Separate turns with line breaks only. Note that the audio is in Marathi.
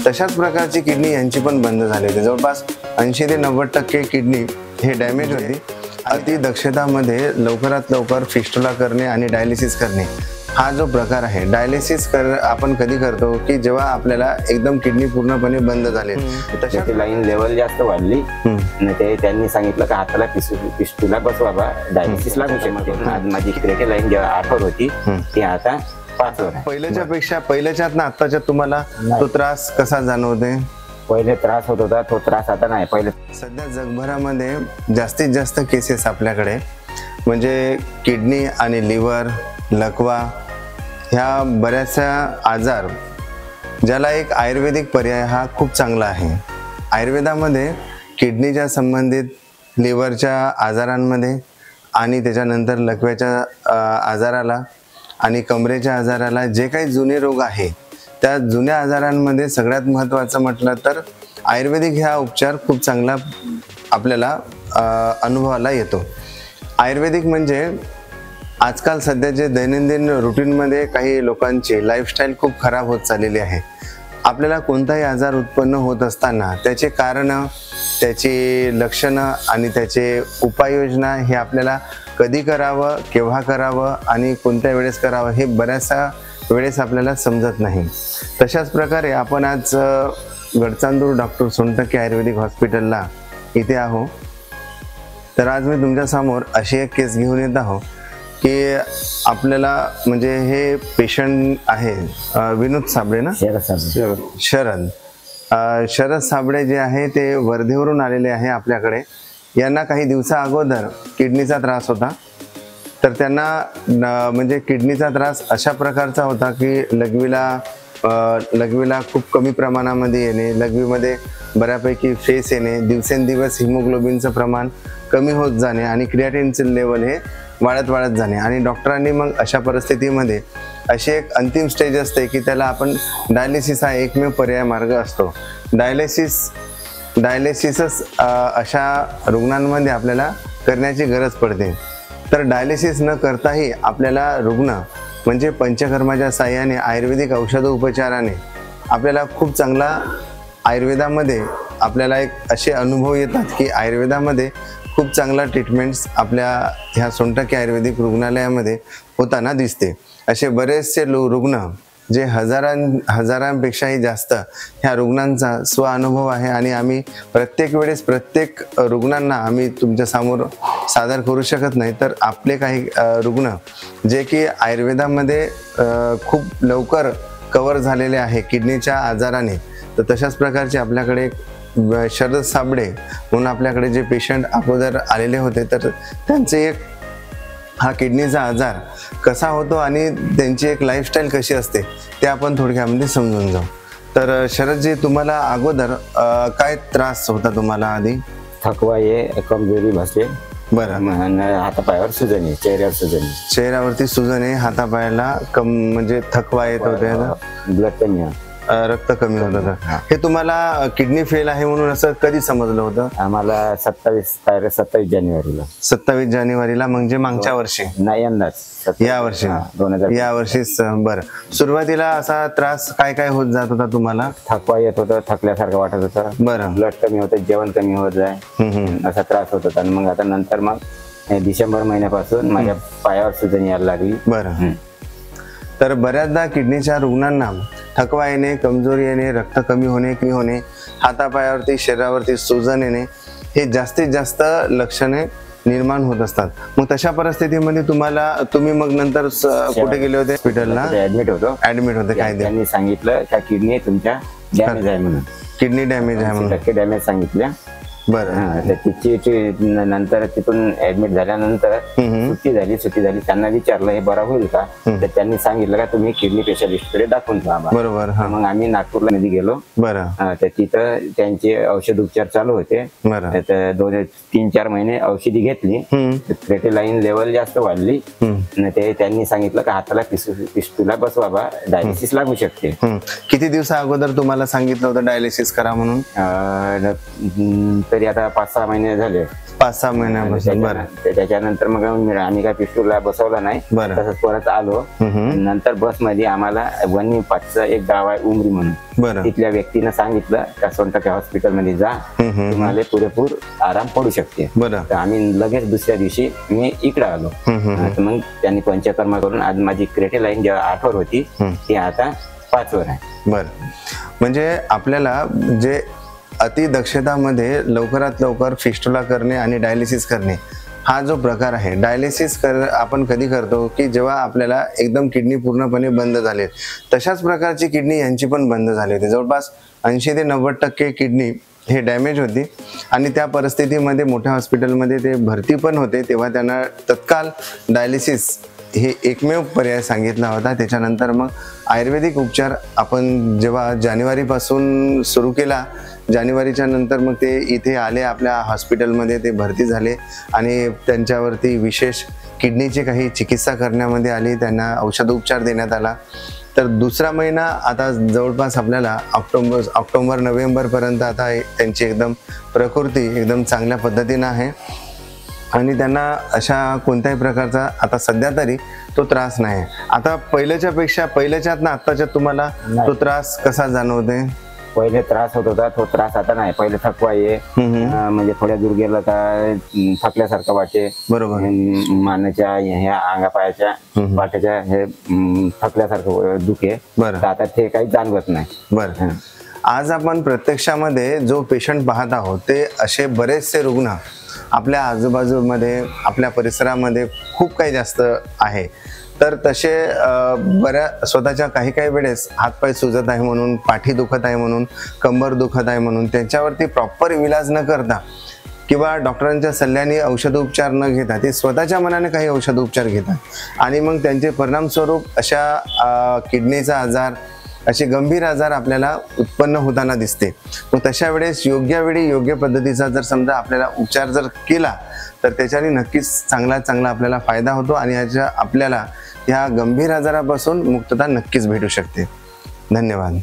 तशाच प्रकारची किडनी यांची पण बंद झाली होती। जवळपास 80 ते 90% किडनी हे डॅमेज होती। अति दक्षतामध्ये लवकरात लवकर फिस्टुला करणे आणि डायलिसिस करणे हा जो प्रकार आहे, डायलिसिस आपण कधी करतो की जेव्हा आपल्याला एकदम किडनी पूर्णपणे बंद झाली,
त्याची लाईन लेवल जास्त वाढली आणि ते त्यांनी सांगितलं की हाताला फिस्टुला बसवा, डायलिसिस लागू शकते। माझी क्रिएटिन लाईन जेव्हा 8 वर होती ती आता 5 वर आहे।
पहिल्याच्यात ना आत्ताच्यात तुम्हाला तो त्रास कसा जाणवते?
पहिले त्रास होत होता, तो त्रास आता नाही। पहिले
सध्या जगभरामध्ये जास्तीत जास्त केसेस आपल्याकडे म्हणजे किडनी आणि लिव्हर, लकवा ह्या बऱ्याचशा आजार, ज्याला एक आयुर्वेदिक पर्याय हा खूप चांगला आहे। आयुर्वेदामध्ये किडनीच्या संबंधित, लिव्हरच्या आजारांमध्ये आणि त्याच्यानंतर लकव्याच्या आजाराला आणि कमरेच्या आजाराला जे काही जुने रोग आहे त्या जुन्या आजारांमध्ये सगळ्यात महत्त्वाचं म्हटलं तर आयुर्वेदिक ह्या उपचार खूप चांगला आपल्याला अनुभवाला येतो। आयुर्वेदिक म्हणजे आजकाल सध्याचे दैनंदिन रुटीनमध्ये काही लोकांची लाईफस्टाईल खूप खराब होत चाललेली आहे। आपल्याला कोणताही आजार उत्पन्न होत असताना त्याचे कारणं, त्याची लक्षणं आणि त्याचे उपाययोजना हे आपल्याला कधी करावं, केव्हा करावं आणि कोणत्या वेळेस करावं हे बऱ्याचशा वेळेस आपल्याला समजत नाही। तशाच प्रकारे आपण आज गडचांदूर डॉक्टर सोनटक्के आयुर्वेदिक हॉस्पिटलला इथे आहो। तर आज मी तुमच्यासमोर अशी एक केस घेऊन येत आहो की आपल्याला म्हणजे हे पेशंट आहे विनोद साबळे ना, शरद साबळे जे आहे ते वर्धेवरून आलेले आहे आपल्याकडे। यांना काही दिवसा अगोदर किडनीचा त्रास होता। तर त्यांना म्हणजे किडनीचा त्रास अशा प्रकारचा होता की लघवीला खूप कमी प्रमाणामध्ये येणे, लघवीमध्ये बऱ्यापैकी फेस येणे, दिवसेंदिवस हिमोग्लोबिनचं प्रमाण कमी होत जाणे आणि क्रिएटिनचे लेवल हे वाढत जाणे। आणि डॉक्टरांनी मग अशा परिस्थितीमध्ये अशी एक अंतिम स्टेज असते की त्याला आपण डायलिसिस हा एकमेव पर्याय मार्ग असतो। डायलिसिसच अशा रुग्णांमध्ये आपल्याला करण्याची गरज पडते। तर डायलिसिस न करताही आपल्याला रुग्ण म्हणजे पंचकर्माच्या साहाय्याने आयुर्वेदिक औषधोपचाराने आपल्याला खूप चांगला आयुर्वेदामध्ये आपल्याला एक असे अनुभव येतात की आयुर्वेदामध्ये खूप चांगला ट्रीटमेंट्स आपल्या ह्या सोनटक्के आयुर्वेदिक रुग्णालयामध्ये होताना दिसते। असे बरेचसे रुग्ण जे हजारांपेक्षाही जास्त ह्या रुग्णांचा स्वअनुभव आहे आणि आम्ही प्रत्येक वेळेस प्रत्येक रुग्णांना आम्ही तुमच्यासमोर सादर करू शकत नाही। तर आपले काही रुग्ण जे की आयुर्वेदामध्ये खूप लवकर कव्हर झालेले आहे किडनीच्या आजाराने, तर तशाच प्रकारचे आपल्याकडे शरद साबळे म्हणून आपल्याकडे जे पेशंट अगोदर आलेले होते, तर त्यांचे एक हा किडनीचा आजार कसा होतो आणि त्यांची एक लाईफस्टाईल कशी असते ते आपण थोडक्यामध्ये समजून जाऊ। तर शरदजी, तुम्हाला अगोदर काय त्रास होता? तुम्हाला आधी
थकवा ये, कमजोरी भासते,
बरं,
हातापायावर सुजन आहे, चेहऱ्यावर सुजन आहे,
चेहऱ्यावरती सुजन आहे, हातापायाला म्हणजे थकवा येत होते,
ब्लड कमी आहे,
रक्त कमी होत होतं। हे तुम्हाला किडनी फेल आहे म्हणून असं कधी समजलं होतं?
आम्हाला 27 जानेवारीला
27 जानेवारीला म्हणजे मागच्या वर्षी
नाही, यंदाच
या वर्षीच। बरं, सुरुवातीला असा त्रास काय काय होत जात होता तुम्हाला?
थकवा येत होता, थकल्यासारखं वाटत होतं,
बरं,
ब्लड कमी होतं, जेवण कमी होत जाय असा त्रास होत होता। आणि मग आता नंतर मग डिसेंबर महिन्यापासून माझ्या पायावर सुजन यायला लागली।
बरं, तर बऱ्याचदा किडनीच्या रुग्णांना थकवा येणे, कमजोरी येणे, रक्त कमी होणे, हातापायावरती शरीरावरती सुजन येणे हे जास्तीत जास्त लक्षणे निर्माण होत असतात। मग तशा परिस्थितीमध्ये तुम्ही मग नंतर कुठे गेले होते? हॉस्पिटलला ऍडमिट होते। काय
त्यांनी सांगितलं का किडनी तुमच्या डॅमेज आहे म्हणून,
किडनी डॅमेज आहे म्हणून
डॅमेज सांगितल्या।
बरं,
तिची नंतर तिथून ऍडमिट झाल्यानंतर सुट्टी झाली, त्यांना विचारलं हे बरं होईल का? तर त्यांनी सांगितलं का तुम्ही किडनी स्पेशालिस्ट कडे दाखवून पहा।
बरोबर,
मग आम्ही नागपूरला गेलो।
बरं,
तर तिथं त्यांचे औषध उपचार चालू होते। 2-3-4 महिने औषधी घेतली, क्रिएटिन लाईन लेवल जास्त वाढली आणि ते त्यांनी सांगितलं का हाताला फिस्टुला बसवा, डायलिसिस लागू शकते।
किती दिवसा अगोदर तुम्हाला सांगितलं होतं डायलिसिस करा म्हणून?
तरी आता 5-6 महिने झाले.
5-6 महिन्यापासून. बरं.
त्याच्यानंतर मग आम्ही काय पिस्टूलला बसवला नाही.
बरं.
तसंच परत आलो. नंतर बसमध्ये आम्हाला वनी 5चं एक गाव आहे उमरी म्हणून,
बरं.
तिथल्या व्यक्तीनं सांगितलं का सोनटक्के हॉस्पिटलमध्ये जा, तुम्हाला पुरेपूर आराम पडू शकते.
बरं.
तर आम्ही लगेच दुसऱ्या दिवशी मी इकडे आलो. तर मग त्यांनी पंचकर्मा करून आज माझी क्रेटेलाईन जेव्हा 8 वर होती ती आता 5 वर आहे.
बरं. म्हणजे आपल्याला जे अतिदक्षतामध्ये लवकरात लवकर फिस्टुला करणे आणि डायलिसिस करणे हा जो प्रकार आहे, डायलिसिस आपण कधी करतो की जेव्हा आपल्याला एकदम किडनी पूर्णपणे बंद झाली. तशाच प्रकारची किडनी यांची पण बंद झाली होती. जवळपास 80 ते 90% किडनी हे डॅमेज होती आणि त्या परिस्थितीमध्ये मोठ्या हॉस्पिटलमध्ये ते भरती पण होते. तेव्हा त्यांना तत्काल डायलिसिस हे एकमेव पर्याय सांगितला होता. त्याच्यानंतर मग आयुर्वेदिक उपचार आपण जेव्हा जानेवारीपासून सुरू केला, जानेवारीच्या नंतर मग ते इथे आले आपल्या हॉस्पिटलमध्ये, ते भरती झाले आणि त्यांच्यावरती विशेष किडनीची काही चिकित्सा करण्यामध्ये आली, त्यांना औषधोपचार देण्यात आला. तर दुसरा महिना आता जवळपास आपल्याला ऑक्टोबर नोव्हेंबरपर्यंत आता त्यांची एकदम प्रकृती एकदम चांगल्या पद्धतीनं आहे आणि त्यांना अशा कोणत्याही प्रकारचा आता सध्या तरी तो त्रास नाही. आता पहिल्याच्यात ना आत्ताच्यात तुम्हाला तो त्रास कसा जाणवते?
पहिले त्रास होत होता, तो त्रास आता नाही. पहिले थकवा ये, म्हणजे थोड्या दूर गेलं का थकल्यासारखं वाटे.
बरोबर.
मानाच्या ह्या अंगापायाच्या वाट्याच्या हे थकल्यासारखं दुखे.
बरं.
आता ते काही जाणवत नाही.
बरं. आज आपण प्रत्यक्षामध्ये जो पेशंट पाहत आहोत ते असे बरेचसे रुग्ण आपल्या आजूबाजूमध्ये आपल्या परिसरामध्ये खूप काही जास्त आहे. तर तसे स्वतःच्या काही वेळेस हातपाय सुजत आहे म्हणून, पाठी दुखत आहे म्हणून, कंबर दुखत आहे म्हणून त्यांच्यावरती प्रॉपर इलाज न करता किंवा डॉक्टरांच्या सल्ल्याने औषधोपचार न घेता ते स्वतःच्या मनाने काही औषधोपचार घेतात आणि मग त्यांचे परिणामस्वरूप अशा किडनीचा आजार, असे गंभीर आजार आपल्याला उत्पन्न होताना दिसते. मग तशा वेळेस योग्य वेळी योग्य पद्धतीचा जर समजा आपल्याला उपचार जर केला तर त्याच्याने नक्कीच चांगला आपल्याला फायदा होतो आणि आपल्याला ह्या गंभीर आजारापासून मुक्तता नक्कीच भेटू शकते. धन्यवाद.